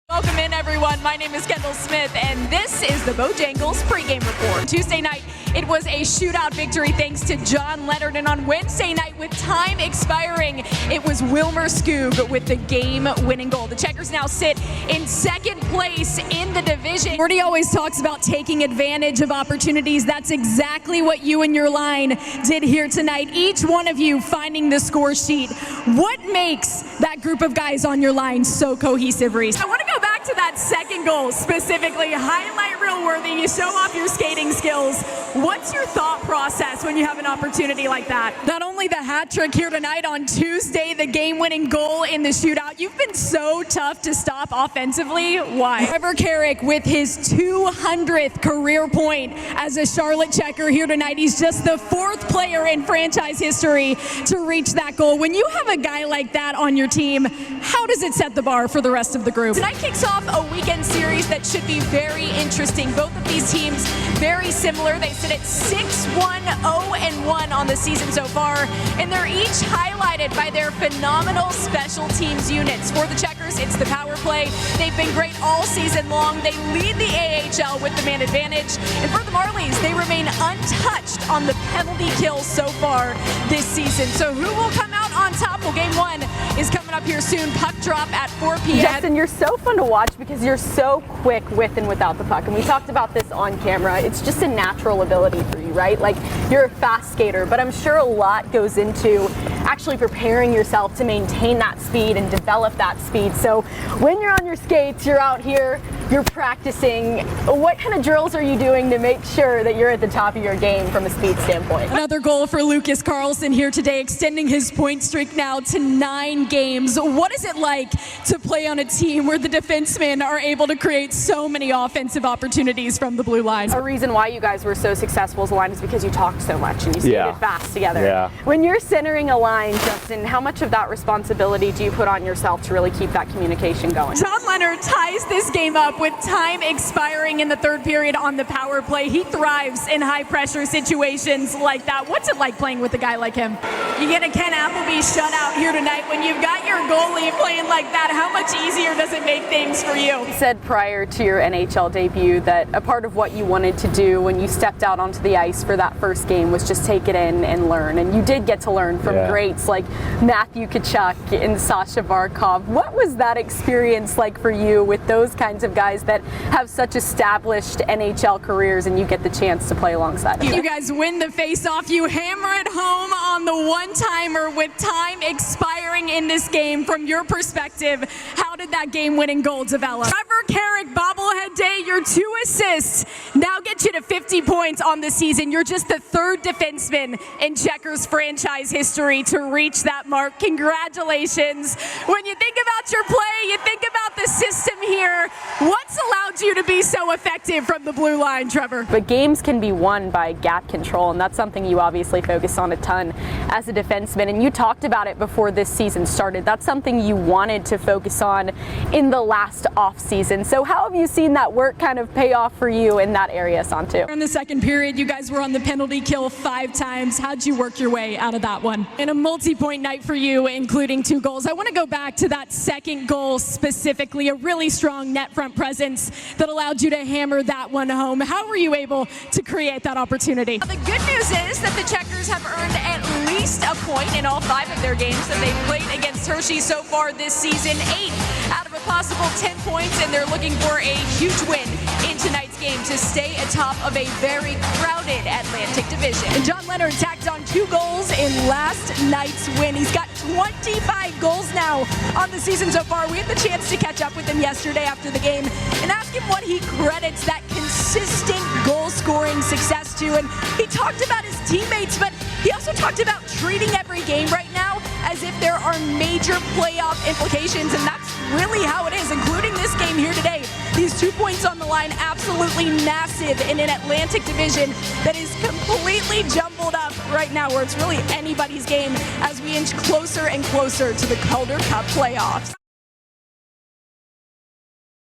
Welcome in, everyone. My name is Kendall Smith, and this is the Bojangles pregame report. Tuesday night, it was a shootout victory thanks to John Leonard, and on Wednesday night, with time expiring, it was Wilmer Scoob with the game-winning goal. The Checkers now sit in second place in the division. Gordy always talks about taking advantage of opportunities. That's exactly what you and your line did here tonight. Each one of you finding the score sheet. What makes that group of guys on your line so cohesive, Reese? I want to go back to that second goal specifically. Highlight reel worthy. You show off your skating skills. What's your thought process when you have an opportunity like that? Not only the hat trick here tonight, on Tuesday, the game-winning goal in the shootout. You've been so tough to stop offensively. Why? Trevor Carrick with his 200th career point as a Charlotte Checker here tonight. He's just the fourth player in franchise history to reach that goal. When you have a guy like that on your team, how does it set the bar for the rest of the group? Tonight kicks off a weekend series that should be very interesting. Both of these teams very similar. They sit at 6-1, 0-1 on the season so far, and they're each highlighted by their phenomenal special teams units. For the Checkers, it's the power play. They've been great all season long. They lead the AHL with the man advantage. And for the Marlies, they remain untouched on the penalty kill so far this season. So who will come out on top? Well, game one is coming up here soon. Puck drop at 4 p.m. Justin, you're so fun to watch because you're so quick with and without the puck. And we talked about this on camera. It's just a natural ability for you, right? Like, you're a fast skater, but I'm sure a lot goes into actually preparing yourself to maintain that speed and develop that speed. So when you're on your skates, you're out here, you're practicing. What kind of drills are you doing to make sure that you're at the top of your game from a speed standpoint? Another goal for Lucas Carlson here today, extending his point streak now to 9 games. What is it like to play on a team where the defensemen are able to create so many offensive opportunities from the blue line? A reason why you guys were so successful as a line is because you talked so much and you skated fast together. Yeah. When you're centering a line, Justin, how much of that responsibility do you put on yourself to really keep that communication going? John Leonard ties this game up with time expiring in the third period on the power play. He thrives in high pressure situations like that. What's it like playing with a guy like him? You get a Ken Appleby shutout here tonight. When you've got your goalie playing like that, how much easier does it make things for you? You said prior to your NHL debut that a part of what you wanted to do when you stepped out onto the ice for that first game was just take it in and learn. And you did get to learn from greats like Matthew Tkachuk and Sasha Barkov. What was that experience like for you with those kinds of guys that have such established NHL careers and you get the chance to play alongside them? You guys win the face-off. You hammer it home on the one-timer with time expiring in this game. From your perspective, how did that game-winning goal develop? Trevor Carrick, bobblehead day, your 2 assists now get you to 50 points on the season. You're just the third defenseman in Checkers franchise history to reach that mark. Congratulations. When you think about your play, you think about the system here. What's allowed you to be so effective from the blue line, Trevor? But games can be won by gap control, and that's something you obviously focus on a ton as a defenseman. And you talked about it before this season started. That's something you wanted to focus on in the last off season. So how have you seen that work kind of pay off for you in that area, Santu? In the second period, you guys were on the penalty kill 5 times. How'd you work your way out of that one? In a multi-point night for you, including 2 goals. I want to go back to that second goal specifically, a really strong net front presence that allowed you to hammer that one home. How were you able to create that opportunity? The good news is that the Checkers have earned at least a point in all 5 of their games that they've played against Hershey so far this season. 8 out of a possible 10 points, and they're looking for a huge win in tonight's game to stay atop of a very crowded Atlantic division. And John Leonard tacked on 2 goals in last night's win. He's got 25 goals now on the season so far. We had the chance to catch up with him yesterday after the game and ask him what he credits that consistent goal-scoring success to. And he talked about his teammates, but he also talked about treating every game right now as if there are major playoff implications, and that's really how it is, including this game here today. These 2 points on the line, absolutely massive in an Atlantic division that is completely jumbled up right now, where it's really anybody's game as we inch closer and closer to the Calder Cup playoffs.